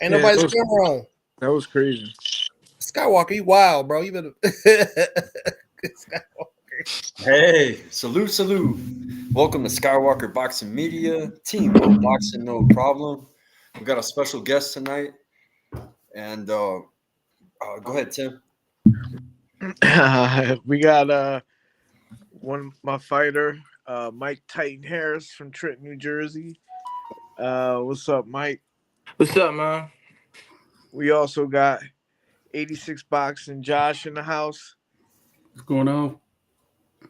Ain't Yeah, nobody's camera on. that was crazy. Skywalker, you wild, bro. You better. Skywalker. Hey, salute. Welcome to Skywalker Boxing Media. Team No Boxing, no problem. We got a special guest tonight. And go ahead, Tim. We got my fighter, Mike Titan Harris from Trenton, New Jersey. What's up, Mike? What's up, man? We also got 86 Boxing Josh in the house. What's going on?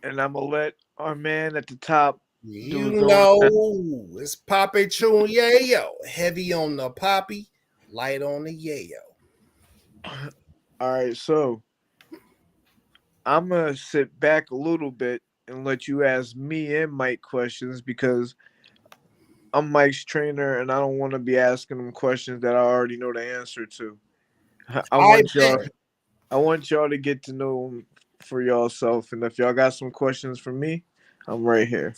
And I'm gonna let our man at the top You his own know, it's Poppy Chewing Yayo. Heavy on the poppy, light on the yayo. All right, so I'm gonna sit back a little bit and let you ask me and Mike questions because I'm Mike's trainer and I don't want to be asking him questions that I already know the answer to. I want y'all to get to know him for yourself, and if y'all got some questions for me, I'm right here.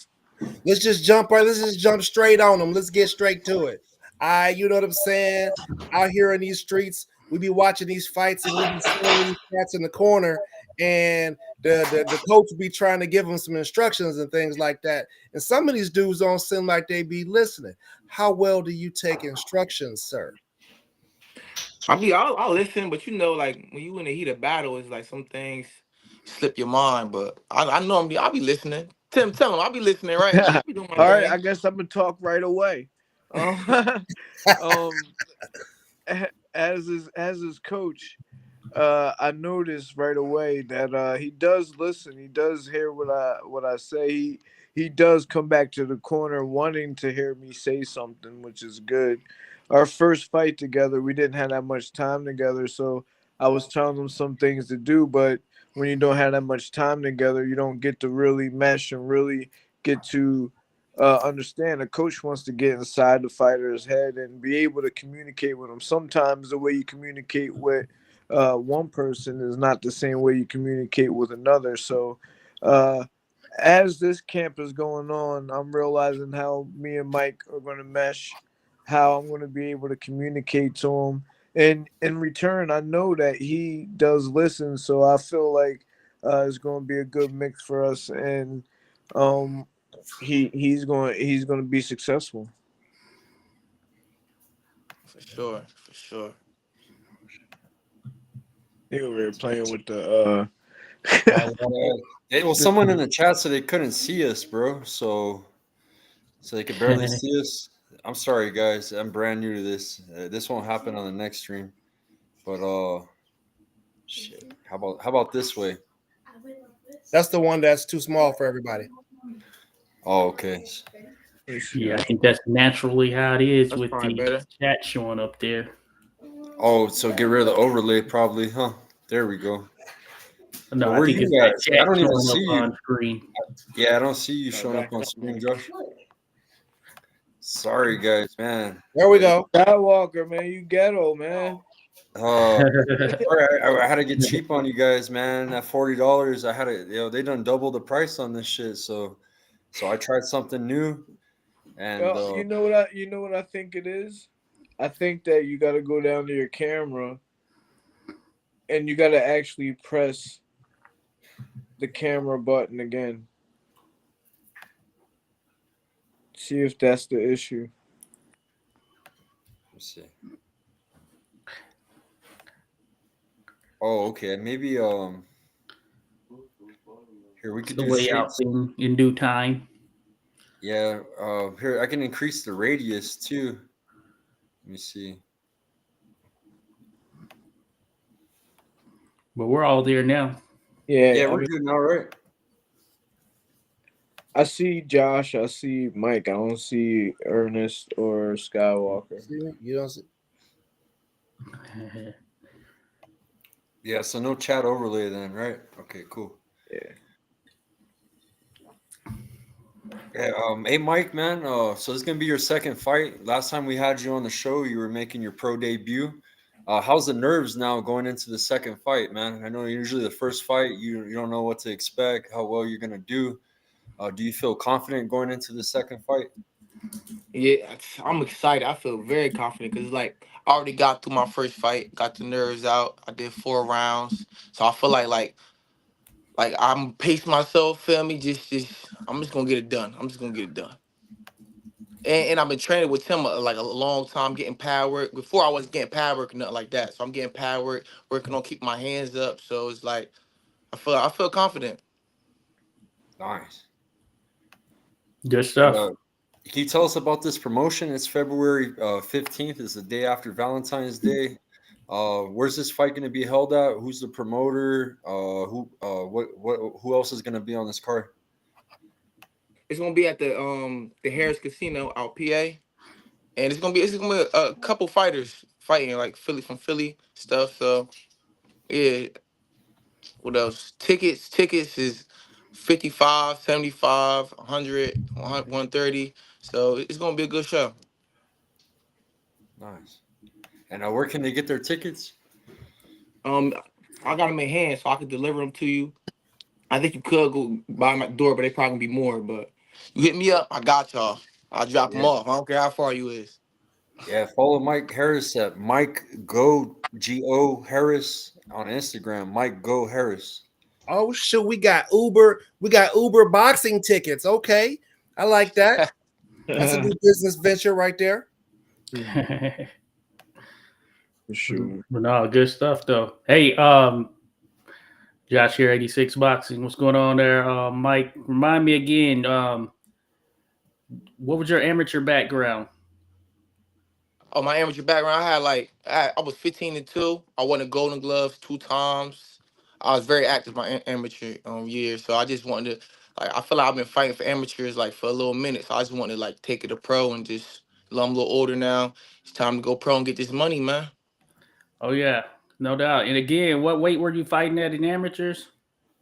Let's just jump right. Let's just jump straight on them. Let's get straight to it. You know what I'm saying? Out here in these streets, we be watching these fights and we be seeing these cats in the corner, and the coach be trying to give them some instructions and things like that. And some of these dudes don't seem like they be listening. How well do you take instructions, sir? I'll listen, but like when you in the heat of battle, it's like some things slip your mind. But I know I'll be listening. Tim, tell him I'll be listening, right? I'll be doing my All right, thing. I guess I'm gonna talk right away. As his coach, I noticed right away that he does listen. He does hear what I say. He does come back to the corner wanting to hear me say something, which is good. Our first fight together, we didn't have that much time together, so I was telling him some things to do. But when you don't have that much time together, you don't get to really mesh and really get to understand. A coach wants to get inside the fighter's head and be able to communicate with them. Sometimes the way you communicate with one person is not the same way you communicate with another. So, as this camp is going on, I'm realizing how me and Mike are going to mesh, how I'm going to be able to communicate to him. And in return, I know that he does listen. So I feel like it's going to be a good mix for us. And um, he's going to be successful. For sure. They were playing with the Hey, well, someone in the chat said they couldn't see us, bro. So they could barely see us. I'm sorry, guys. I'm brand new to this. This won't happen on the next stream. But shit. How about this way? That's the one that's too small for everybody. Oh, okay. Yeah, I think that's naturally how it is That's with probably the better. chat showing up there. Oh, so get rid of the overlay, probably, huh? There we go. No, But I where think you it's that guys? I chat don't even showing see up you. on screen. Yeah, I don't see you showing up on screen, Josh. Sorry, guys, man. There we go. Skywalker, man. You ghetto, man. Sorry, I had to get cheap on you guys, man. At $40, I had to, they done double the price on this shit. So I tried something new, and You know what I think it is? I think that you got to go down to your camera and you got to actually press the camera button again. See if that's the issue. let's see. Oh, okay. Maybe here we could The do layout shapes. thing in due time. Yeah, here I can increase the radius too. Let me see. But we're all there now. Yeah, Yeah, we're good now, right? I see Josh. I see Mike. I don't see Ernest or Skywalker. You don't see. Yeah, so no chat overlay then, right? Okay, cool. Yeah. Yeah, hey Mike, man. So this is gonna be your second fight. Last time we had you on the show, you were making your pro debut. How's the nerves now going into the second fight, man? I know usually the first fight you don't know what to expect, how well you're gonna do. Do you feel confident going into the second fight? Yeah, I'm excited. I feel very confident because like I already got through my first fight, got the nerves out. I did 4 rounds, so I feel like I'm pacing myself. Feel me? Just I'm just gonna get it done. I'm just gonna get it done. And I've been training with Tim like a long time, getting pad work. Before I wasn't getting pad work, nothing like that. So I'm getting pad work, working on keeping my hands up. So it's like I feel confident. Nice. Good stuff. Can you tell us about this promotion? It's February 15th. It's the day after Valentine's Day. Where's this fight going to be held at? Who's the promoter? Who else is going to be on this card? It's gonna be at the Harris Casino out PA, and it's gonna be a couple fighters fighting like Philly stuff. So yeah, what else? Tickets is 55, 75, 100, 130. So it's gonna be a good show. Nice. And where can they get their tickets? I got them in hand, so I can deliver them to you. I think you could go by my door, but they probably gonna be more. But you hit me up, I got y'all. I'll drop them Yeah. off. I don't care how far you is. Yeah, follow Mike Harris at Mike Go Harris on Instagram. Mike Go Harris. Oh shoot, we got Uber boxing tickets. Okay, I like that. That's a new business venture right there. For sure. But no, good stuff though. Hey, Josh here, 86 Boxing. What's going on there? Mike, remind me again, what was your amateur background? Oh, my amateur background, I was 15-2. I won the Golden Gloves 2 times. I was very active my amateur years, so I just wanted to I feel like I've been fighting for amateurs like for a little minute, so I just wanted to like take it to pro and just. I'm a little older now. It's time to go pro and get this money, man. Oh yeah, no doubt. And again, what weight were you fighting at in amateurs?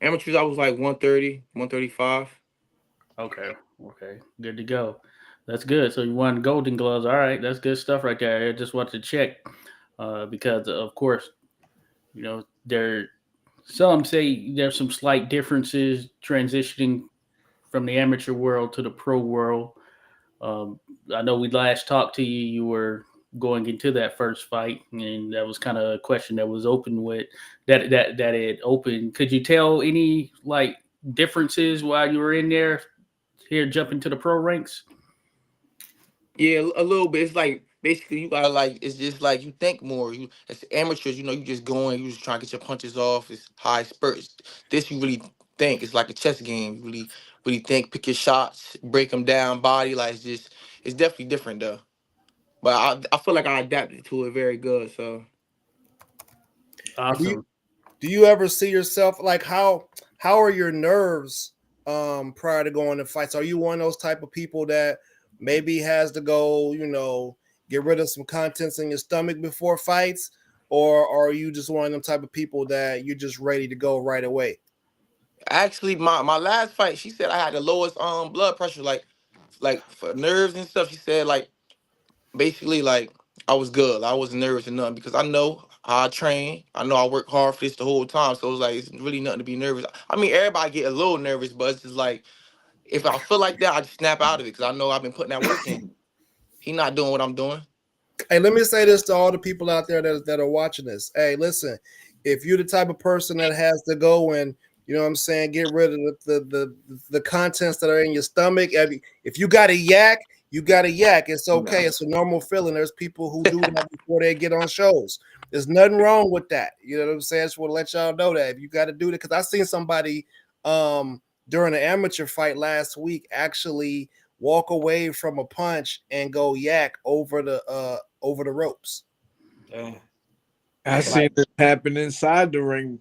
Amateurs, I was like 130, 135. Okay, good to go. That's good. So you won Golden Gloves. All right, that's good stuff right there. I just wanted to check because, of course, you know some say there's some slight differences transitioning from the amateur world to the pro world. I know we last talked to you. You were going into that first fight, and that was kind of a question that was open with that it opened. Could you tell any like differences while you were in there? Here, jumping to the pro ranks. Yeah, a little bit. It's like basically you gotta like it's just like you think more. You as amateurs, you just going, you just trying to get your punches off. It's high spurts. This you really think. It's like a chess game. You really think, pick your shots, break them down, body. Like it's definitely different though. But I feel like I adapted to it very good. So Awesome. Do you ever see yourself like how are your nerves prior to going to fights? Are you one of those type of people that maybe has to go, get rid of some contents in your stomach before fights, or are you just one of them type of people that you're just ready to go right away? actually, my last fight, she said I had the lowest blood pressure, like for nerves and stuff. She said like basically like I was good. I wasn't nervous or nothing because I know how I train. I know I work hard for this the whole time. So it's like it's really nothing to be nervous. I mean, everybody get a little nervous, but it's just like if I feel like that, I just snap out of it because I know I've been putting that work in. He not doing what I'm doing. Hey, let me say this to all the people out there that are watching this. Hey, listen, if you're the type of person that has to go and get rid of the contents that are in your stomach. If you got a yak, you got a yak. It's okay. It's a normal feeling. There's people who do that before they get on shows. There's nothing wrong with that. You know what I'm saying? I just want to let y'all know that if you got to do that, because I seen somebody during an amateur fight last week actually walk away from a punch and go yak over the ropes. I seen it happen inside the ring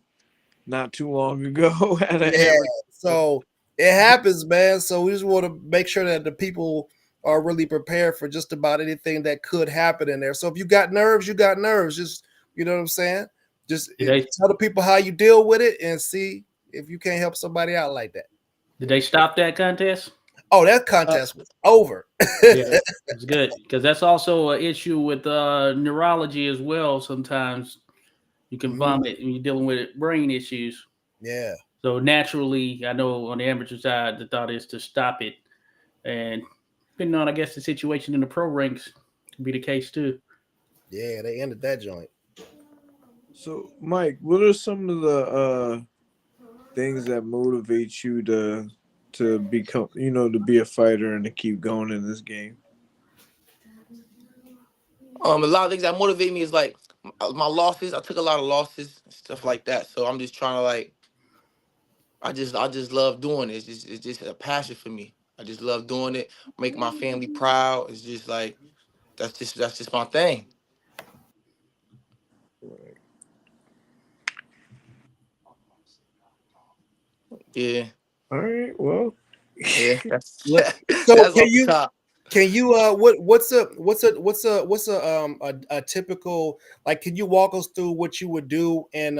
not too long ago. So it happens, man. So we just want to make sure that the people are really prepared for just about anything that could happen in there. So if you got nerves, you got nerves. Just, you know what I'm saying? Just tell the people how you deal with it and see if you can't help somebody out like that. Did they stop that contest? Oh, that contest was over. Yeah, it's good because that's also an issue with neurology as well. Sometimes you can vomit when you're dealing with brain issues. Yeah. So naturally, I know on the amateur side, the thought is to stop it. And depending on, I guess, the situation in the pro ranks, could be the case too. Yeah, they ended that joint. So, Mike, what are some of the things that motivate you to become, to be a fighter and to keep going in this game? A lot of things that motivate me is like my losses. I took a lot of losses and stuff like that. So I'm just trying to like, I just love doing it. It's just a passion for me. I just love doing it, make my family proud. It's just like that's just my thing. Yeah, All right, well, yeah. That's Look, so that's off the top. can you what's a typical, like, can you walk us through what you would do, and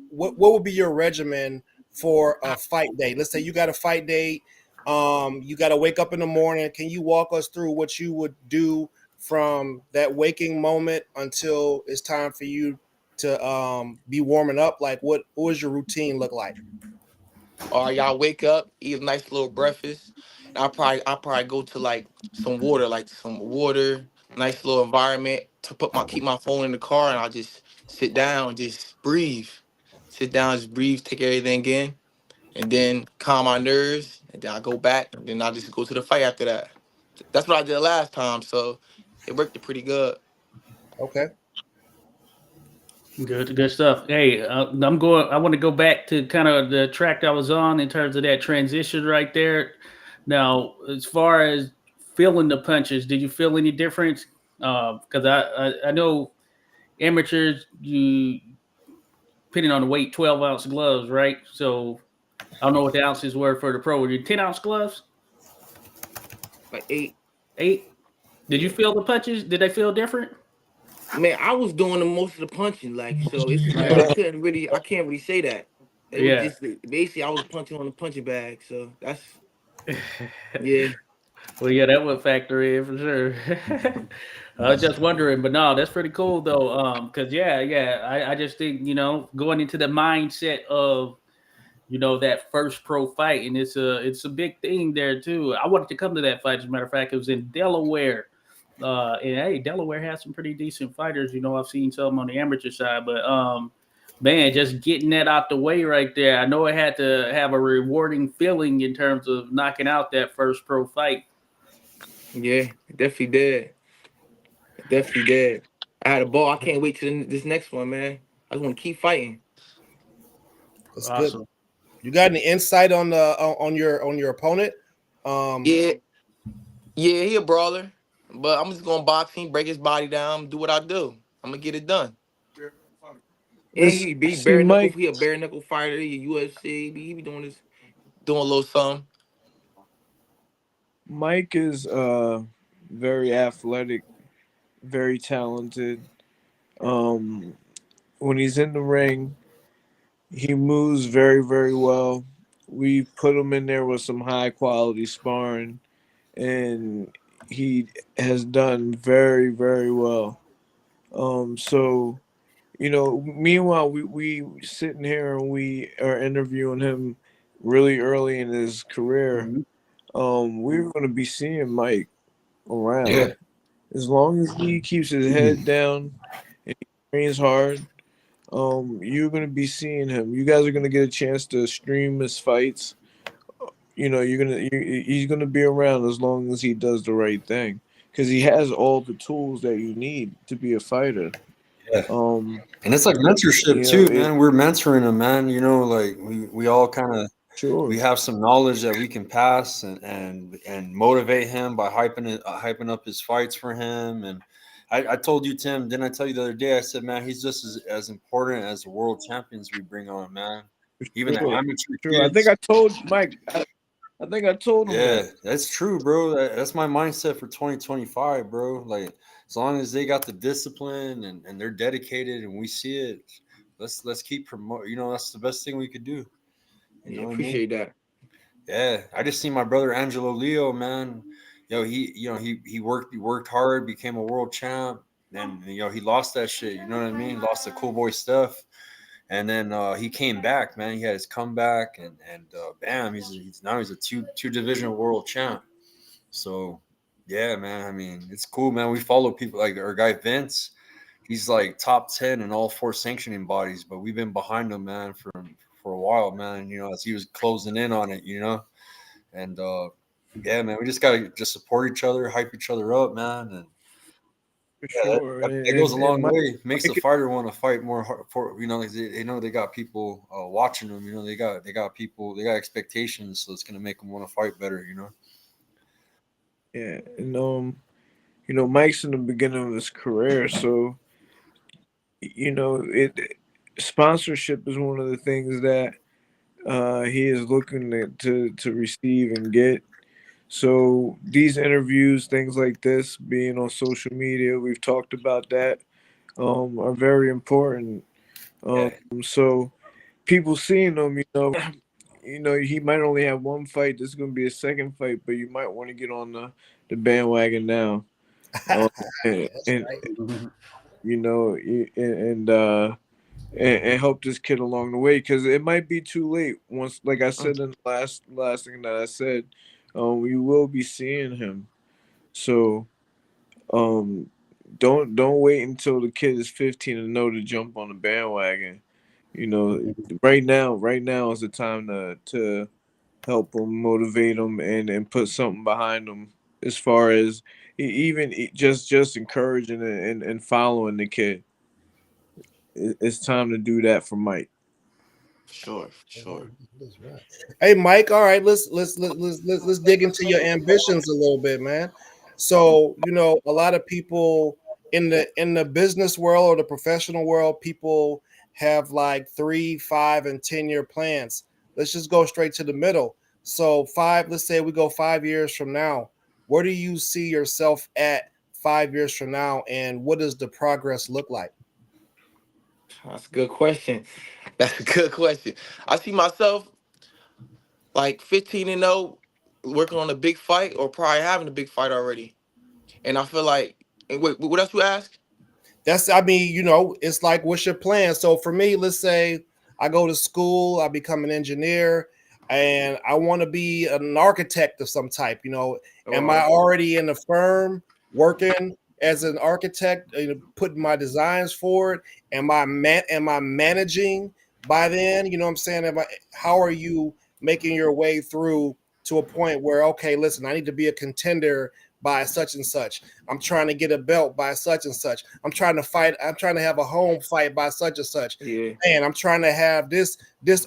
what would be your regimen for a fight day? Let's say you got a fight date, you got to wake up in the morning. Can you walk us through what you would do from that waking moment until it's time for you to be warming up? Like, what does your routine look like? Or y'all wake up, eat a nice little breakfast. And I'll probably go to like some water, nice little environment to keep my phone in the car, and I'll just sit down, just breathe. Sit down, just breathe, take everything in, and then calm my nerves, and then I go back, and then I just go to the fight after that. That's what I did last time, so it worked pretty good. Okay. Good stuff. Hey, I'm going. I want to go back to kind of the track I was on in terms of that transition right there. Now, as far as feeling the punches, did you feel any difference? Because I know amateurs, you depending on the weight, 12-ounce gloves, right? So I don't know what the ounces were for the pro. Were you 10-ounce gloves? Like 8. 8? Did you Yeah. feel the punches? Did they feel different? Man, I was doing the most of the punching, like so. I can't really say that. It was Yeah. just basically I was punching on the punching bag, so that's yeah. Well, yeah, that would factor in for sure. I was just wondering, but no, that's pretty cool though. Because I just think going into the mindset of that first pro fight, and it's a big thing there too. I wanted to come to that fight. As a matter of fact, it was in Delaware. And hey, Delaware has some pretty decent fighters. I've seen some on the amateur side, but man, just getting that out the way right there. I know it had to have a rewarding feeling in terms of knocking out that first pro fight. Yeah, it definitely did. It definitely did. I had a ball. I can't wait till this next one, man. I just want to keep fighting. That's good. Awesome. You got any insight on your opponent? Yeah, yeah, he a brawler, but I'm just gonna box him, break his body down, do what I do. I'm gonna get it done. And let's he be see, bare knuckle. Mike. He a bare knuckle fighter. He UFC. He be doing a little something. Mike is very athletic, very talented. Um, when he's in the ring, he moves very, very well. We put him in there with some high quality sparring, and he has done very, very well. So meanwhile, we sitting here and we are interviewing him really early in his career. Mhm. We're going to be seeing Mike around Yeah. as long as he keeps his head down and he trains hard. You're going to be seeing him. You guys are going to get a chance to stream his fights. He's going to be around as long as he does the right thing because he has all the tools that you need to be a fighter. Yeah. Um, And it's like mentorship you know, too, it, man. We're mentoring them, man. Like we all kind of sure. we have some knowledge that we can pass and motivate him by hyping up his fights for him. And I told you, Tim, didn't I tell you the other day? I said, man, he's just as important as the world champions we bring on, man. Even the Sure. amateur Sure. I think kids. I told Mike. I think I told him Yeah, that. that's true, bro. That's my mindset for 2025, bro. Like, as long as they got the discipline and they're dedicated and we see it, let's keep promote. That's the best thing we could do. You Yeah, know what I mean? appreciate that. Yeah, I just seen my brother Angelo Leo, man. He worked hard, became a world champ, and he lost that shit. You know what I mean? Lost the cool boy stuff, and then he came back, man. He had his comeback, and bam, he's now he's a two division world champ. So Yeah, man. I mean, it's cool, man. We follow people like our guy Vince. He's like top 10 in all 4 sanctioning bodies, but we've been behind him, man, for a while, man. You know, as he was closing in on it, you know, and yeah, man, we just gotta just support each other, hype each other up, man, and For yeah, that, sure. that, that goes a And long way. Makes the Mike, fighter want to fight more hard for, you know, they know they got people watching them. You know, they got people, they got expectations, so it's gonna make them want to fight better. You know. yeah, and Mike's in the beginning of his career, so it sponsorship is one of the things that he is looking to receive and get. So these interviews, things like this, being on social media, we've talked about that, are very important. Um, Yeah. so people seeing him, he might only have one fight. This is going to be a second fight, but you might want to get on the bandwagon now. Um, and, That's and right. you know, and help this kid along the way because it might be too late. Once, like I said in the last thing that I said, we will be seeing him. So, um, don't wait until the kid is 15 and know to jump on the bandwagon. You know, right now is the time to help them, motivate them, and put something behind them. As far as just encouraging and following the kid, it's time to do that for Mike. For sure, for sure. That's right. Hey, Mike. All right, let's dig into your ambitions a little bit, man. So, a lot of people in the business world or the professional world, people have like 3, 5, and 10-year plans. Let's just go straight to the middle. So, let's say we go 5 years from now. Where do you see yourself at 5 years from now, and what does the progress look like? That's a good question. That's a good question. I see myself like 15-0, working on a big fight, or probably having a big fight already. And I feel like, and wait, what else you ask? I mean, it's like, what's your plan? So for me, let's say I go to school, I become an engineer, and I want to be an architect of some type. Am I Oh, already in a firm working as an architect, putting my designs forward? Am I managing by then? You know what I'm saying? How are you making your way through to a point where, okay, listen, I need to be a contender by such and such. I'm trying to get a belt by such and such. I'm trying to fight. I'm trying to have a home fight by such and such. yeah, And I'm trying to have this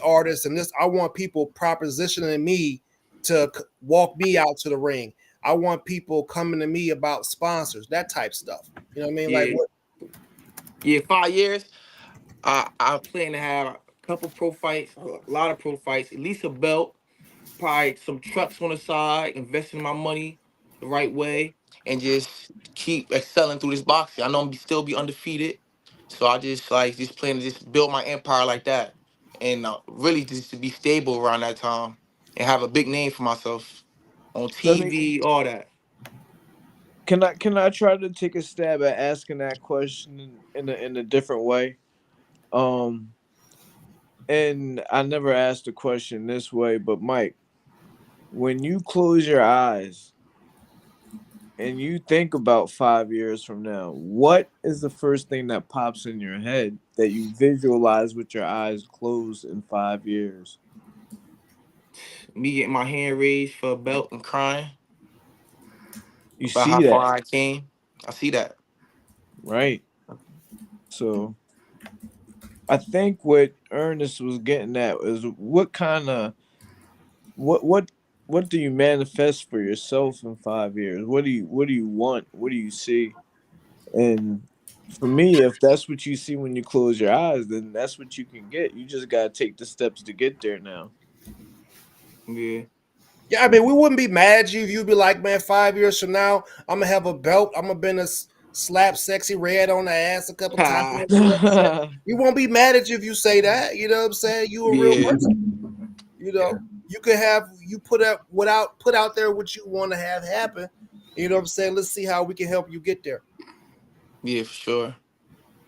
artist and this. I want people propositioning me to walk me out to the ring. I want people coming to me about sponsors, that type stuff. You know what I mean? Like yeah, what? yeah. 5 years. I plan to have a couple pro fights, a lot of pro fights, at least a belt, probably some trucks on the side, investing my money the right way, and just keep excelling through this boxing. I know I'm still be undefeated, so I just plan to just build my empire like that, and really just to be stable around that time and have a big name for myself on Let me TV, all that. can I try to take a stab at asking that question in a different way? Um, and I never asked the question this way, but Mike, when you close your eyes and you think about 5 years from now, what is the first thing that pops in your head that you visualize with your eyes closed in 5 years? Me getting my hand raised for a belt and crying You about how see that, far I came. I see that. right? So I think what Ernest was getting at is what kind of what what what do you manifest for yourself in 5 years? What do you want? What do you see? And for me, if that's what you see when you close your eyes, then that's what you can get. You just gotta take the steps to get there now. Yeah. Yeah, I mean, we wouldn't be mad at you if you'd be like, man, 5 years from now, I'm gonna have a belt. I'm gonna been a slap sexy red on the ass a couple times. You know what I'm saying? We won't be mad at you if you say that. You know what I'm saying? You a real Yeah. person. You could have you put out there what you want to have happen. You know what I'm saying? Let's see how we can help you get there. Yeah, for sure.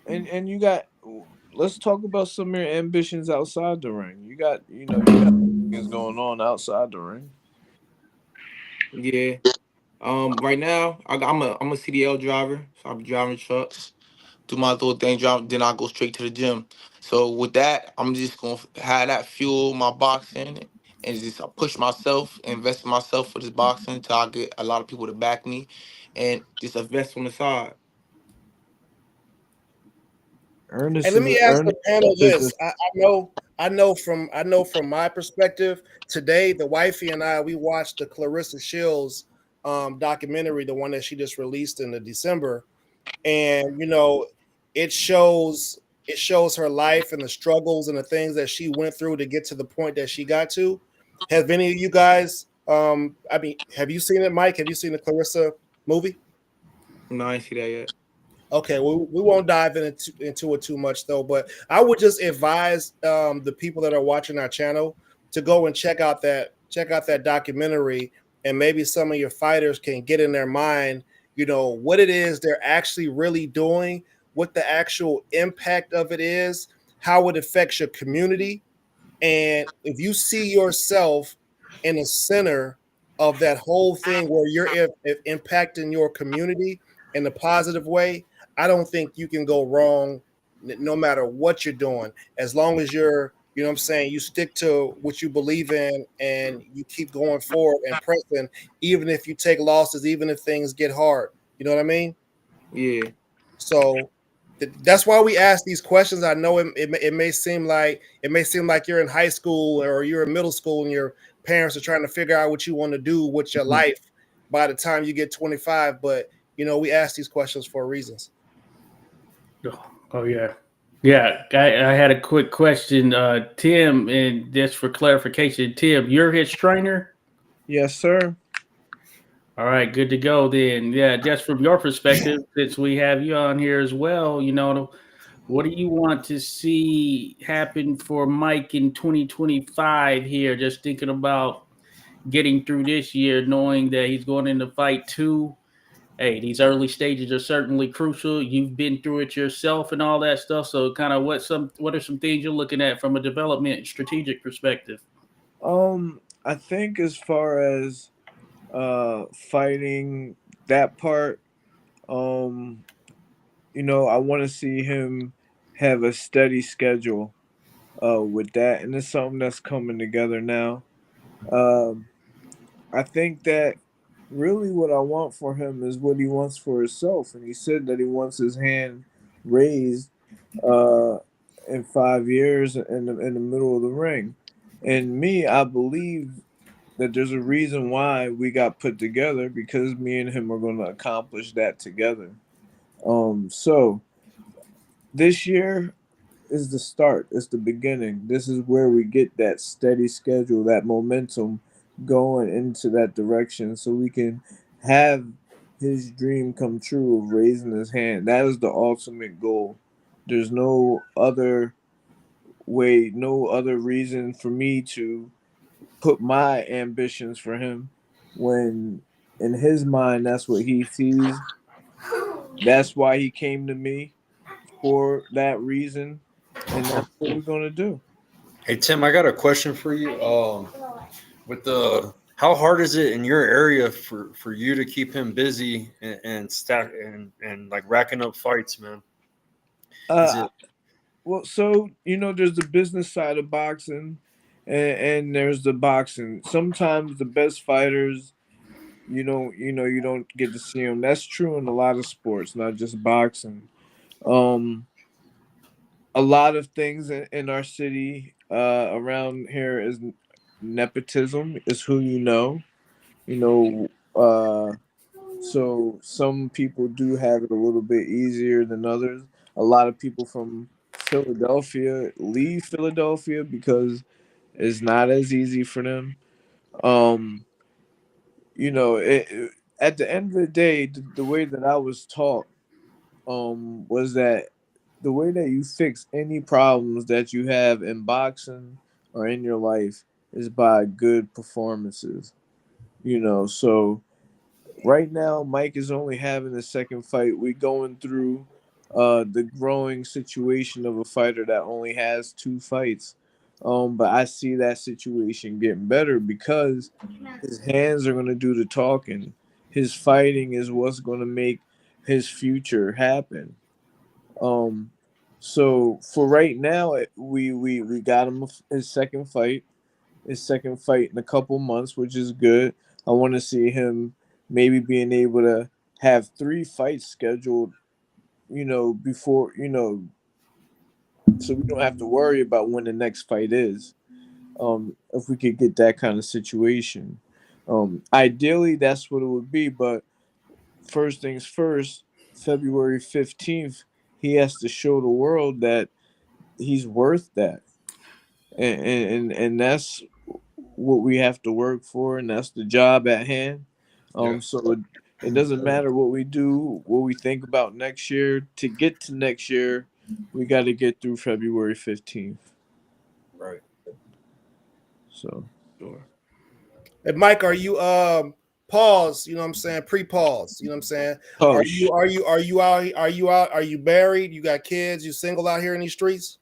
and you got. Let's talk about some of your ambitions outside the ring. You got things going on outside the ring. Yeah. Right now, I'm a CDL driver, so I'm driving trucks, do my little thing, drive, then I go straight to the gym. So with that, I'm just gonna have that fuel my boxing and just push myself, invest in myself for this boxing until I get a lot of people to back me, and just invest on the side. Hey, Ernest let is me a ask the Ernest panel is a this. I know from my perspective today, the wifey and I we watched the Clarissa Shields documentary, the one that she just released in the December, and it shows it shows her life and the struggles and the things that she went through to get to the point that she got to. Have any of you guys? I mean, have you seen it, Mike? Have you seen the Clarissa movie? No, I ain't see that yet. Okay, well, we won't dive into it too much though, but I would just advise the people that are watching our channel to go and check out that documentary, and maybe some of your fighters can get in their mind, what it is they're actually really doing, what the actual impact of it is, how it affects your community, and if you see yourself in the center of that whole thing where you're impacting your community in a positive way, I don't think you can go wrong no matter what you're doing. As long as you're, what I'm saying, you stick to what you believe in and you keep going forward and pressing, even if you take losses, even if things get hard. You know what I mean? Yeah, So that's why we ask these questions. I know it may seem like you're in high school or you're in middle school and your parents are trying to figure out what you want to do with your life by the time you get 25. But we ask these questions for reasons. Oh yeah, yeah. I had a quick question, Tim, and just for clarification, Tim, you're his trainer. yes, sir. All right, good to go then. Yeah, just from your perspective, since we have you on here as well, what do you want to see happen for Mike in 2025 here? Just thinking about getting through this year, knowing that he's going into fight two. Hey, these early stages are certainly crucial. You've been through it yourself and all that stuff. So, kind of what are some things you're looking at from a development strategic perspective? I think as far as fighting that part, um, I want to see him have a steady schedule with that, and it's something that's coming together now. Um, I think that really what I want for him is what he wants for himself, and he said that he wants his hand raised uh, in 5 years in the middle of the ring. And me, I believe that there's a reason why we got put together because me and him are going to accomplish that together. So this year is the start. It's the beginning. This is where we get that steady schedule, that momentum going into that direction so we can have his dream come true of raising his hand. That is the ultimate goal. There's no other way, no other reason for me to put my ambitions for him when in his mind that's what he sees. That's why he came to me for that reason, and that's what we're gonna do. Hey Tim, I got a question for you. With the how hard is it in your area for you to keep him busy and stack and like racking up fights, man? Is Uh, it well, so there's the business side of boxing, and there's the boxing. Sometimes the best fighters, you don't get to see them. That's true in a lot of sports, not just boxing. Um, a lot of things in our city, around here is nepotism. Is who you know. You know, so some people do have it a little bit easier than others. A lot of people from Philadelphia leave Philadelphia because it's not as easy for them. Um, at the end of the day, the way that I was taught was that the way that you fix any problems that you have in boxing or in your life is by good performances. So right now, Mike is only having the second fight. We're going through the growing situation of a fighter that only has two fights. But I see that situation getting better because his hands are going to do the talking. his fighting is what's going to make his future happen. Um, so for right now, we got him his second fight in a couple months, which is good. I want to see him maybe being able to have 3 fights scheduled, before, so we don't have to worry about when the next fight is. If we could get that kind of situation. Ideally, that's what it would be. But first things first, February 15th, he has to show the world that he's worth that, and that's what we have to work for, and that's the job at hand. Yeah. So it doesn't matter what we do, what we think about next year. To get to next year, we got to get through February 15th. Right. So. Sure. Hey, Mike, are you pause? You know what I'm saying? Pre-pause. You know what I'm saying? Oh, Are you out? Are you married? You got kids? You single out here in these streets?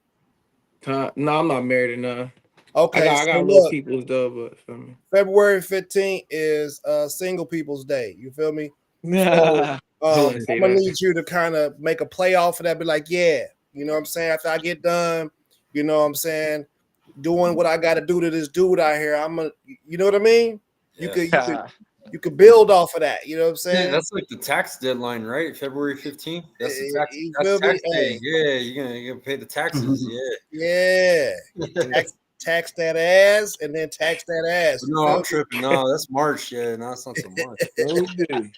No, I'm not married or nothing. Okay, I so got little look, people stuff, but feel me. February 15th is Single People's Day. You feel me? I I'm wouldn't say gonna that. need you to kind of make a play off of that. Be like, yeah, you know what I'm saying? After I get done, you know what I'm saying, doing what I got to do to this dude out here, you know what I mean? You Yeah. could build off of that. You know what I'm Yeah, saying? that's like the tax deadline, right? February 15th. That's the tax. You That's feel me? tax day. Hey, Yeah, you're gonna pay the taxes. yeah, Yeah. tax that ass and then tax that ass. You No, feel I'm me? tripping. No, that's March. Yeah, no, it's not so March. okay.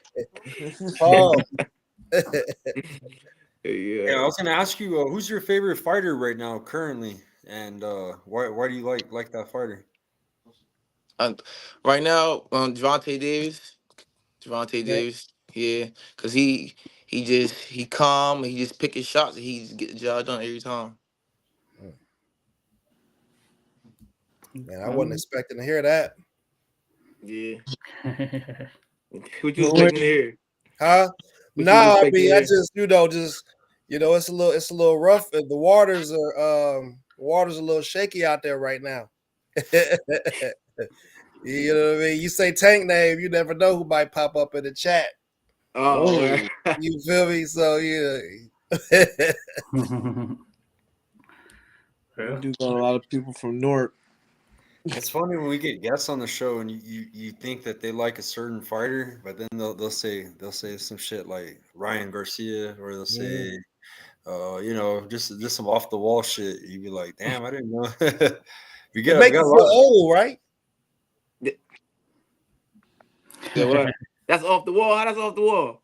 Oh. Yeah, I Yeah. was gonna ask you, who's your favorite fighter right now, currently, and why do you like that fighter? Right now, Javante Davis. Javante Okay. Davis. Yeah, cause he calm. He just pick his shots. And he just get the job done every time. Man, I wasn't expecting to hear that. Yeah. What you expecting to hear? Huh? What No, you I expecting to mean, I hear? just, it's a little rough. The water's a little shaky out there right now. You know what I mean? You say Tank name, you never know who might pop up in the chat. Oh, You feel me? So yeah. We do got a lot of people from Newark. It's funny when we get guests on the show and you think that they like a certain fighter, but then they'll say some shit like Ryan Garcia, or they'll say just some off the wall shit. You'd be like, damn, I didn't know. we It got make a you lot feel of old, right? yeah, what? That's off the wall. How that's off the wall?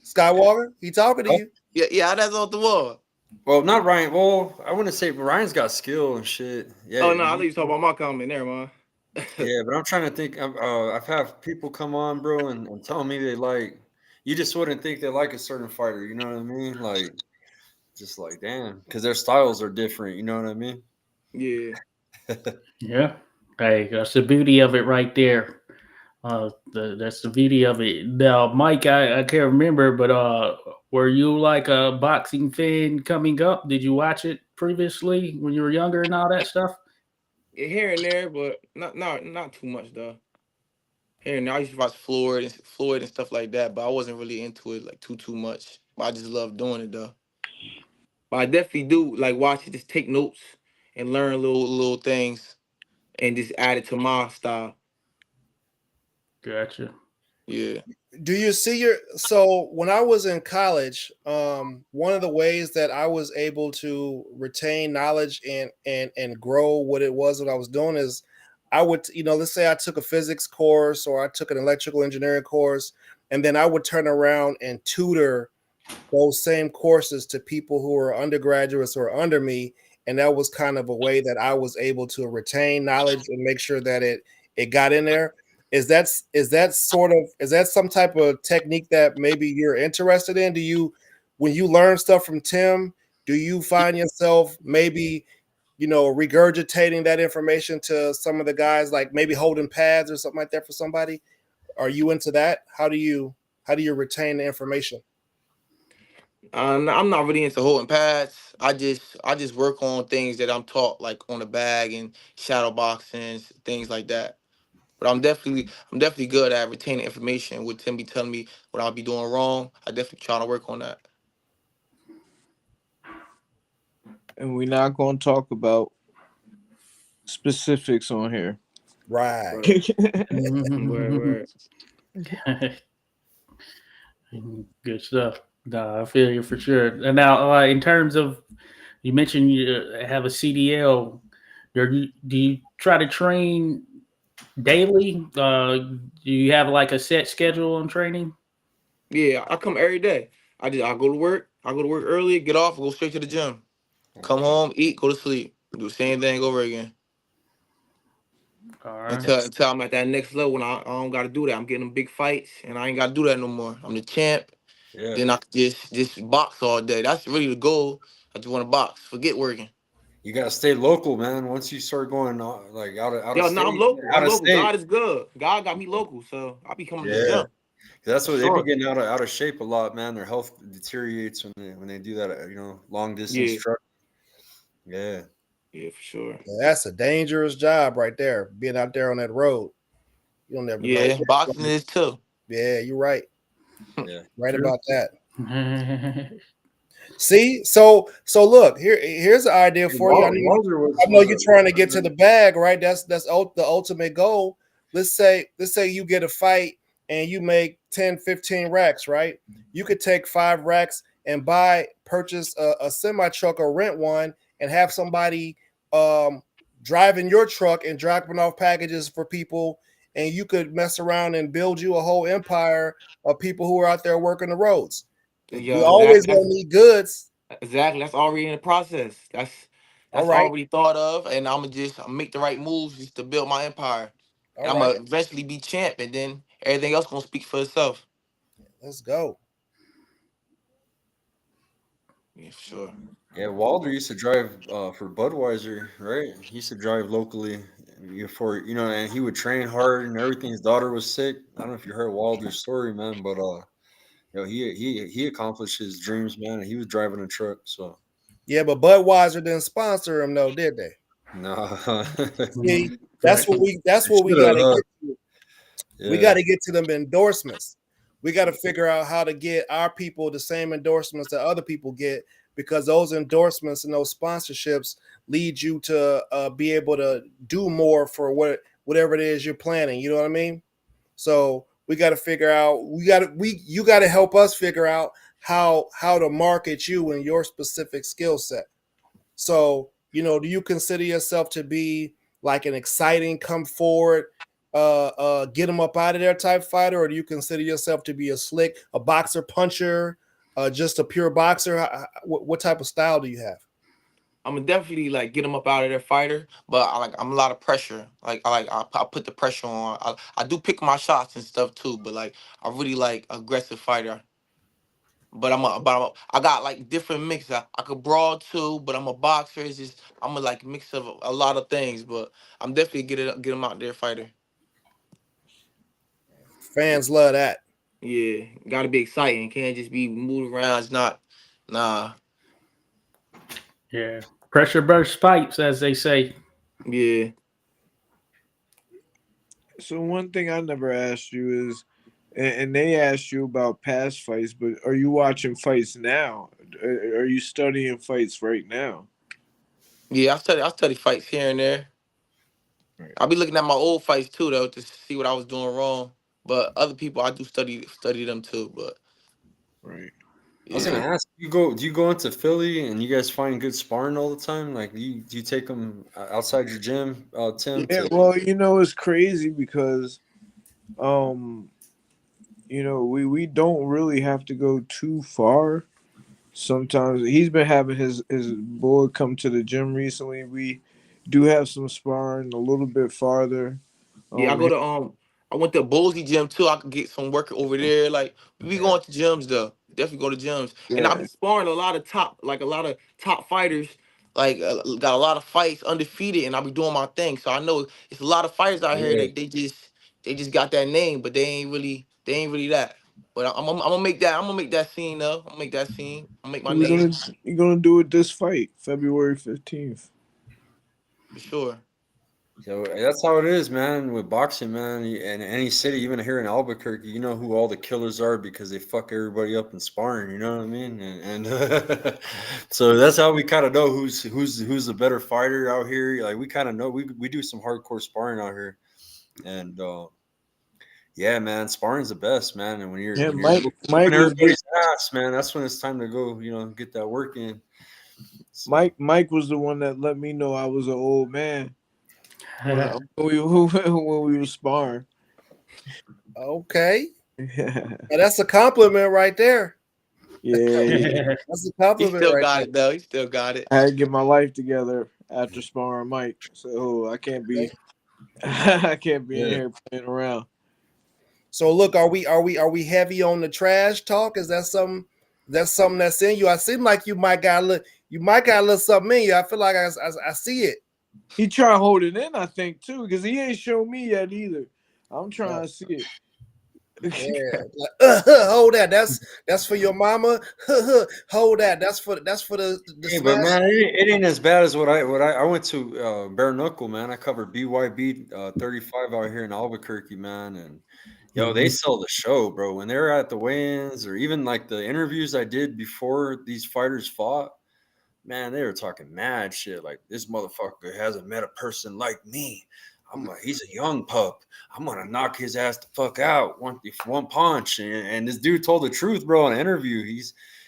Skywalker, he talking to Oh. you. Yeah, how that's off the wall. well, not Ryan. Well, I wouldn't say Ryan's got skill and shit. Yeah, Oh no, I thought you talking about my comment. Never mind. yeah, but I'm trying to think. I've had people come on, bro, and tell me they like. You just wouldn't think they like a certain fighter. You know what I mean? Like, just like, damn, because their styles are different. You know what I mean? Yeah. Yeah. Hey, that's the beauty of it right there. That's the beauty of it. Now, Mike, I can't remember, but were you like a boxing fan coming up? Did you watch it previously when you were younger and all that stuff? Here and there, but not too much though. Here and there, I used to watch Floyd and stuff like that, but I wasn't really into it like too much. But I just love doing it though. But I definitely do like watch it, just take notes and learn little things and just add it to my style. Gotcha. Yeah. Do you see so when I was in college, one of the ways that I was able to retain knowledge and grow what it was that I was doing is I would, let's say I took a physics course or I took an electrical engineering course, and then I would turn around and tutor those same courses to people who are undergraduates or under me. And that was kind of a way that I was able to retain knowledge and make sure that it got in there. Is that some type of technique that maybe you're interested in? When you learn stuff from Tim, do you find yourself maybe, regurgitating that information to some of the guys, like maybe holding pads or something like that for somebody? Are you into that? How do you retain the information? I'm not really into holding pads. I just work on things that I'm taught, like on the bag and shadow boxing, things like that. But I'm definitely good at retaining information. With Tim be telling me what I'll be doing wrong, I definitely trying to work on that. And we're not going to talk about specifics on here. Right. Word. Good stuff. Nah, I feel you for sure. And now, in terms of, you mentioned you have a CDL. Do you try to train daily? Do you have like a set schedule on training? Yeah, I come every day. I go to work. I go to work early, get off, go straight to the gym. Come home, eat, go to sleep. Do the same thing over again. All right. Until I'm at that next level when I don't got to do that. I'm getting them big fights, and I ain't got to do that no more. I'm the champ. Yeah. Then I could just box all day. That's really the goal. I just want to box. Forget working. You gotta stay local, man. Once you start going like out of Yo, state, no, I'm local. out I'm of local. state. God is good. God got me local, so I be coming to the Yeah, gym. that's what they Sure. be getting out of shape a lot, man. Their health deteriorates when they do that. Long distance Yeah. truck. Yeah, Yeah, for sure. That's a dangerous job right there. Being out there on that road. You don't never know. Yeah, boxing is too. Yeah, you're right. yeah. Right True. about that. See, so look, here's an idea for you. I know you're trying to get to the bag, right? That's the ultimate goal. Let's say you get a fight and you make 10, 15 racks, right? You could take 5 racks and purchase a semi truck or rent one and have somebody driving your truck and dropping off packages for people, and you could mess around and build you a whole empire of people who are out there working the roads. Yo, We always gonna need goods. Exactly. That's already in the process. That's All right. already thought of, and I'm gonna make the right moves just to build my empire. All And I'm right. gonna eventually be champ, and then everything else gonna speak for itself. Let's go. Yeah, for sure. Yeah, Walder used to drive for Budweiser, right? He used to drive locally before, and he would train hard and everything. His daughter was sick. I don't know if you heard Walder's story, man, but he accomplished his dreams, man, and he was driving a truck. So Yeah, but Budweiser didn't sponsor him, though, did they? no, See, that's what we gotta get to. We gotta get to them endorsements. We gotta figure out how to get our people the same endorsements that other people get, because those endorsements and those sponsorships lead you to be able to do more for whatever it is you're planning. You know what I mean? So we got to figure out. You got to help us figure out how to market you and your specific skill set. So do you consider yourself to be like an exciting, come forward, get them up out of there type fighter, or do you consider yourself to be a boxer puncher, just a pure boxer? What type of style do you have? I'm gonna definitely get them up out of their fighter, but I'm a lot of pressure. I put the pressure on. I do pick my shots and stuff too, but I really like aggressive fighter. But I got different mix. I could brawl too, but I'm a boxer. It's just I'm a mix of a lot of things. But I'm definitely get them out there fighter. Fans love that. Yeah, got to be exciting. Can't just be moving around. It's not, nah. Yeah, pressure bursts pipes, as they say. Yeah. So one thing I never asked you is, and they asked you about past fights, but are you watching fights now? Are you studying fights right now? Yeah, I study fights here and there. Right. I'll be looking at my old fights too, though, to see what I was doing wrong. But other people, I do study them too. But Right. I was gonna ask, do you go into Philly and you guys find good sparring all the time? Like, do you take them outside your gym, Tim? Yeah. Well, it's crazy because, we don't really have to go too far. Sometimes he's been having his boy come to the gym recently. We do have some sparring a little bit farther. yeah, I went to Bosey gym too. I could get some work over there. We going to gyms though. Definitely go to gyms. And I've been sparring a lot of top fighters. Got a lot of fights undefeated, and I'll be doing my thing. So I know it's a lot of fighters out here that they just got that name, but they ain't really that. But I'm gonna make that scene though. I'm gonna make that scene. I'm gonna make my name You're gonna do it this fight, February 15th. for sure. So that's how it is, man. With boxing, man, and any city, even here in Albuquerque, you know who all the killers are because they fuck everybody up in sparring. You know what I mean? And so that's how we kind of know who's the better fighter out here. Like we kind of know we do some hardcore sparring out here, and yeah, man, sparring's the best, man. And when you're, Yeah, when you're Mike whooping was good. everybody's ass, man, that's when it's time to go. Get that work in. So, Mike was the one that let me know I was an old man when we were sparring. Okay. Yeah, Now, that's a compliment right there. yeah. That's a He compliment still right got there. it though. He still got it. I had to get my life together after sparring Mike, so I can't be I can't be in Yeah. here playing around. So look, are we heavy on the trash talk? Is that something that's in you? I seem like you might got a little something in you. I feel like I see it. He tried to hold it in, I think, too, because he ain't shown me yet either. I'm trying to see it. Yeah. Like, hold that. That's for your mama. Hold that. That's for the hey, but smash. man, it ain't as bad as what I went to bare knuckle, man. I covered BYB 35 out here in Albuquerque, man, and yo, they sell the show, bro. When they're at the weigh-ins or even like the interviews I did before these fighters fought, man, they were talking mad shit. Like this motherfucker hasn't met a person like me. He's a young pup. I'm gonna knock his ass the fuck out one punch. And this dude told the truth, bro. In an interview,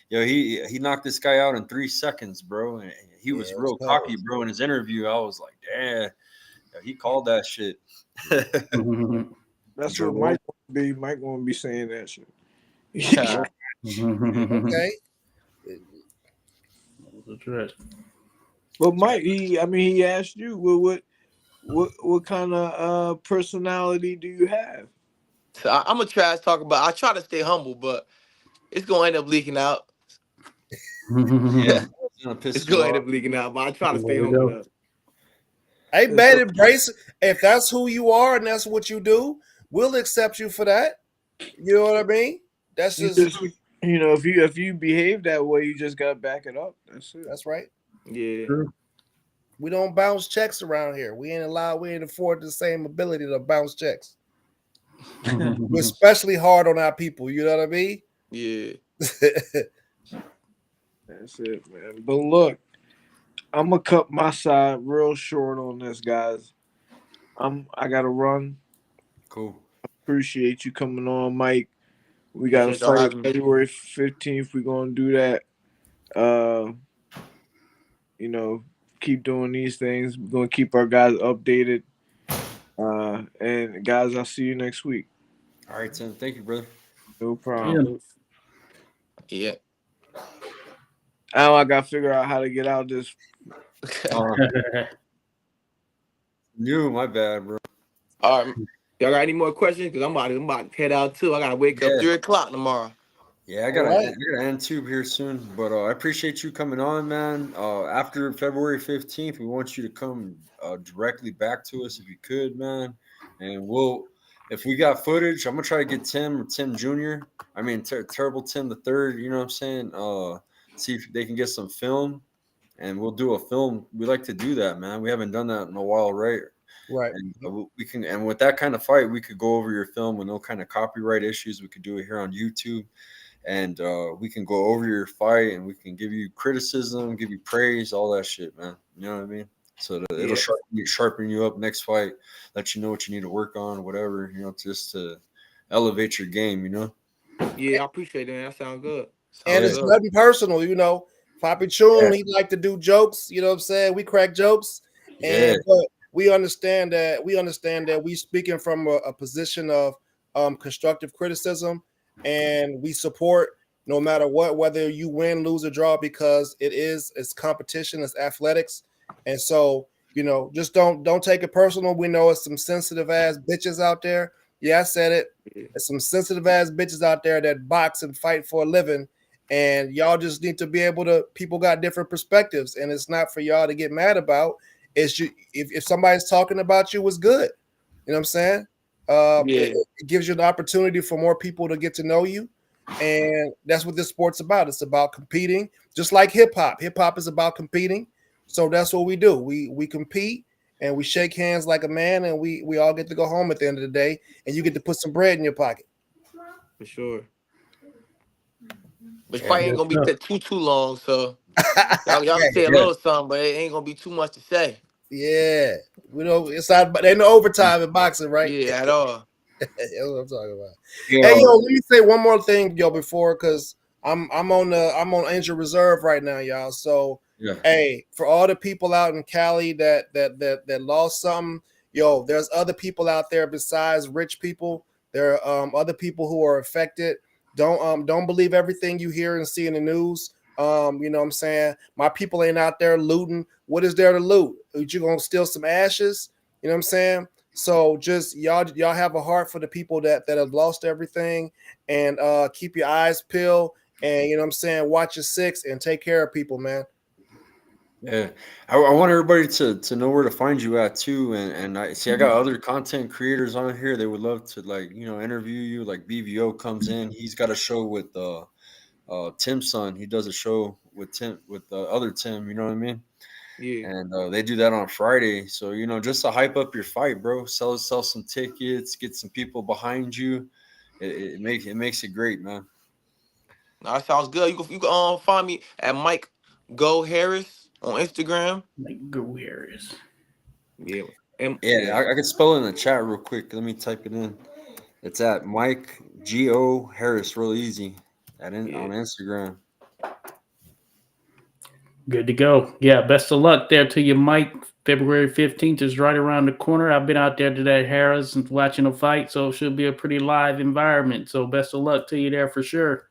he knocked this guy out in 3 seconds, bro. And he was Yeah, real it's cocky, bro. In his interview, I was like, damn, he called that shit. That's Jerome. what Mike want to be. Mike want to be saying that shit. okay. That's right. But Mike, he asked you, what kind of personality do you have? So I'm a trash talker, but I try to stay humble, but it's gonna end up leaking out. Yeah, it's gonna piss It's you gonna end off. up leaking out, but I try to stay There we humble. go. Though. Hey man, embrace it. If that's who you are and that's what you do, we'll accept you for that. You know what I mean? That's You just just, if you behave that way, you just gotta back it up. That's it. that's right. Yeah. We don't bounce checks around here. We ain't afford the same ability to bounce checks. We're especially hard on our people. You know what I mean? Yeah. That's it, man. But look, I'm gonna cut my side real short on this, guys. I gotta run. Cool. Appreciate you coming on, Mike. We got a Appreciate y'all fight having me. February 15th. We're gonna do that. Keep doing these things. We're gonna keep our guys updated. And guys, I'll see you next week. All right, Tim. Thank you, brother. No problem. Yeah. Now I gotta figure out how to get out this. You, my bad, bro. All right. Y'all got any more questions? Because I'm about to head out too. I gotta wake up 3:00 tomorrow. Yeah, I gotta end tube here soon, but I appreciate you coming on, man. After February 15th, we want you to come directly back to us if you could, man. And if we got footage, I'm gonna try to get Tim or Tim Jr. I mean, Terrible Tim the Third. You know what I'm saying? See if they can get some film, and we'll do a film. We like to do that, man. We haven't done that in a while, right? Right. And we can, and with that kind of fight, we could go over your film with no kind of copyright issues. We could do it here on YouTube. And we can go over your fight and we can give you criticism, give you praise, all that shit, man. You know what I mean? So that it'll sharpen you up next fight, let you know what you need to work on, whatever, just to elevate your game, Yeah, I appreciate it, man. That sounds good. And it's nothing personal, Papi Chun, he like to do jokes, you know what I'm saying? We crack jokes. And but we understand that we speaking from a position of constructive criticism. And we support no matter what, whether you win, lose, or draw, because it's competition, it's athletics. And so, just don't take it personal. We know it's some sensitive ass bitches out there. Yeah, I said it. There's some sensitive ass bitches out there that box and fight for a living. And y'all just need to be able to, people got different perspectives, and it's not for y'all to get mad about. It's you, if somebody's talking about you, it's good. You know what I'm saying? It gives you an opportunity for more people to get to know you, and that's what this sport's about. It's about competing, just like hip hop. Hip hop is about competing, so that's what we do. We compete, and we shake hands like a man, and we all get to go home at the end of the day, and you get to put some bread in your pocket. For sure. But Yeah. fight ain't gonna be too long, so y'all can say a Yeah. little something, but it ain't gonna be too much to say. Yeah, we know it's not, but ain't no overtime in boxing, right? Yeah, at all. That's what I'm talking about. Yeah. Hey, yo, let me say one more thing, yo, before because I'm on injured reserve right now, y'all. So, Yeah. hey, for all the people out in Cali that lost something, yo, there's other people out there besides rich people. There are other people who are affected. Don't believe everything you hear and see in the news. You know what I'm saying? My people ain't out there looting. What is there to loot? You gonna steal some ashes? You know what I'm saying? So just y'all have a heart for the people that have lost everything, and keep your eyes peeled, and you know what I'm saying, watch your six and take care of people, man. Yeah, I want everybody to know where to find you at too, and I see I got other content creators on here. They would love to interview you. Like BVO comes in, he's got a show with Tim's son. He does a show with Tim with the other Tim. You know what I mean? Yeah. And they do that on Friday. So just to hype up your fight, bro. Sell some tickets, get some people behind you. It makes it great, man. No, that sounds good. You can find me at Mike Go Harris on Instagram. Like go Harris. Yeah. Yeah, I could spell it in the chat real quick. Let me type it in. It's at Mike G.O. Harris, real easy. On Instagram. Good to go. Yeah, best of luck there to you, Mike. February 15th is right around the corner. I've been out there today at Harris and watching a fight, so it should be a pretty live environment. So best of luck to you there for sure.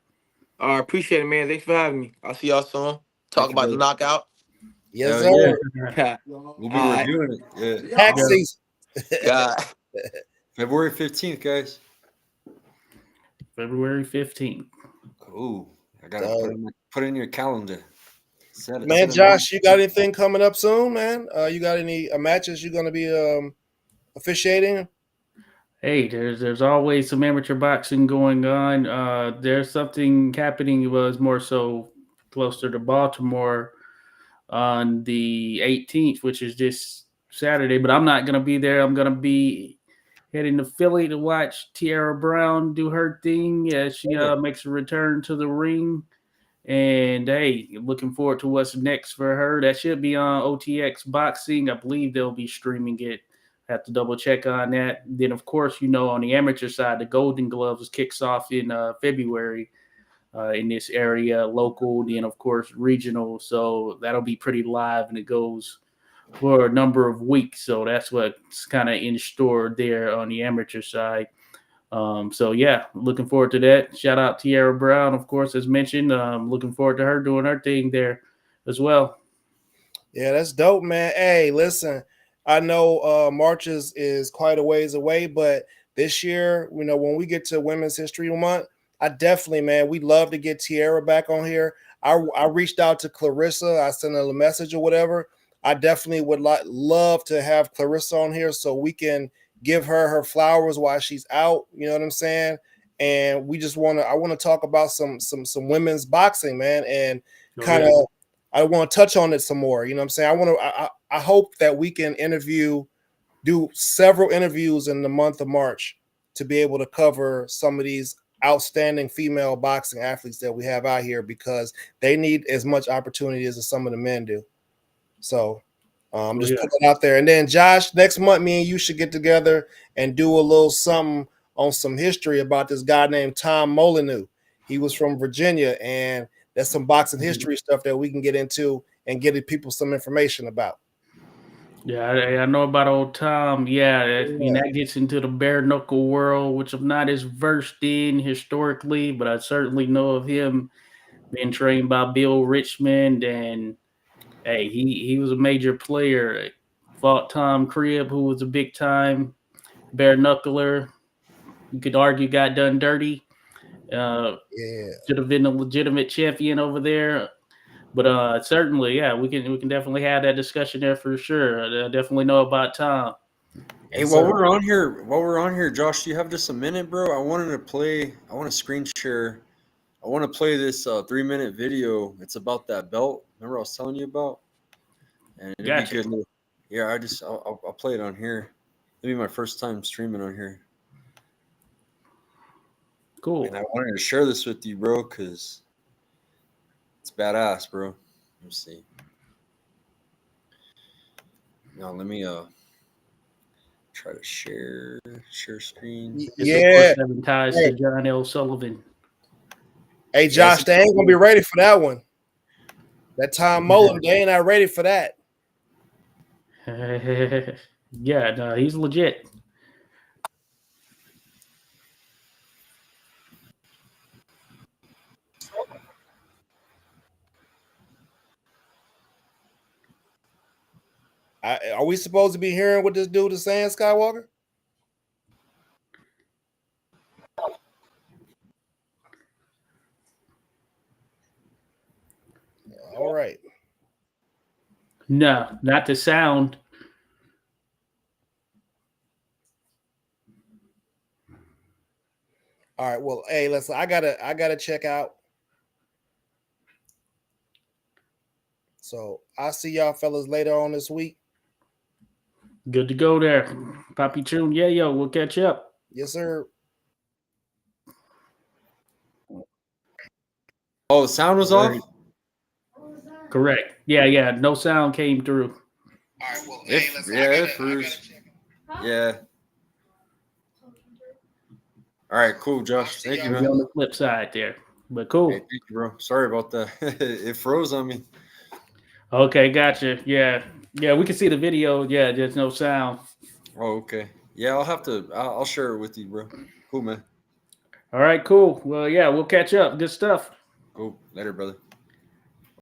I appreciate it, man. Thanks for having me. I'll see y'all soon. Talk about the knockout. Yes, Hell sir. yeah. We'll be reviewing it. Yeah. Tax season. God. February 15th, guys. February 15th. Cool. I gotta put it in your calendar. Man, Josh, you got anything coming up soon, man? You got any matches you're gonna be officiating? Hey, there's always some amateur boxing going on. There's something happening. It was more so closer to Baltimore on the 18th, which is this Saturday. But I'm not gonna be there. I'm gonna be heading to Philly to watch Tiara Brown do her thing as she makes a return to the ring. And hey, looking forward to what's next for her. That should be on OTX Boxing. I believe they'll be streaming it. I have to double check on that. Then, of course, on the amateur side, the Golden Gloves kicks off in February in this area, local, then, of course, regional. So that'll be pretty live, and it goes for a number of weeks. So that's what's kind of in store there on the amateur side. So yeah, looking forward to that. Shout out Tiara Brown, of course, as mentioned. Looking forward to her doing her thing there as well. Yeah, that's dope, man. Hey, listen, I know March is quite a ways away, but this year, when we get to Women's History Month, I definitely, man, we'd love to get Tiara back on here. I reached out to Clarissa. I sent her a message or whatever. I definitely would love to have Clarissa on here so we can give her flowers while she's out. You know what I'm saying? And we just I want to talk about some women's boxing, man, and kind of I want to touch on it some more. You know what I'm saying? I hope that we can do several interviews in the month of March to be able to cover some of these outstanding female boxing athletes that we have out here, because they need as much opportunity as some of the men do. So I'm just putting it out there. And then Josh, next month, me and you should get together and do a little something on some history about this guy named Tom Molyneux. He was from Virginia, and there's some boxing history stuff that we can get into and get people some information about. Yeah, I know about old Tom. Yeah, that gets into the bare knuckle world, which I'm not as versed in historically, but I certainly know of him being trained by Bill Richmond, and hey, he was a major player. Fought Tom Cribb, who was a big time bare knuckler. You could argue got done dirty. Should have been a legitimate champion over there. But certainly, yeah, we can definitely have that discussion there for sure. I definitely know about Tom. Hey, while we're on here, Josh, do you have just a minute, bro? I want to screen share. I want to play this 3-minute video. It's about that belt. Remember I was telling you about? And it'd be good. Yeah, I'll play it on here. It'll be my first time streaming on here. Cool. And I wanted to share this with you, bro, because it's badass, bro. Let me see. Now let me try to share screen. It's Yeah. 24/7 ties to John L. Sullivan. Hey, Josh, they ain't gonna be ready for that one. That Tom Mullen, they ain't not ready for that. Yeah, no, he's legit. Are we supposed to be hearing what this dude is saying, Skywalker? All right. No, not the sound. All right. Well, hey, listen, I gotta check out. So I'll see y'all fellas later on this week. Good to go there. Poppy Tune, yeah, yo, we'll catch up. Yes, sir. Oh, the sound was off? Correct. Yeah. No sound came through. All right. Well, It froze. Yeah. All right, cool, Josh. Thank you, Maybe man. on the flip side there. But cool. Hey, thank you, bro. Sorry about that. It froze on me. Okay, gotcha. Yeah, we can see the video. Yeah, there's no sound. Oh, okay. Yeah, I'll share it with you, bro. Cool, man. All right, cool. Well, yeah, we'll catch up. Good stuff. Cool. Later, brother.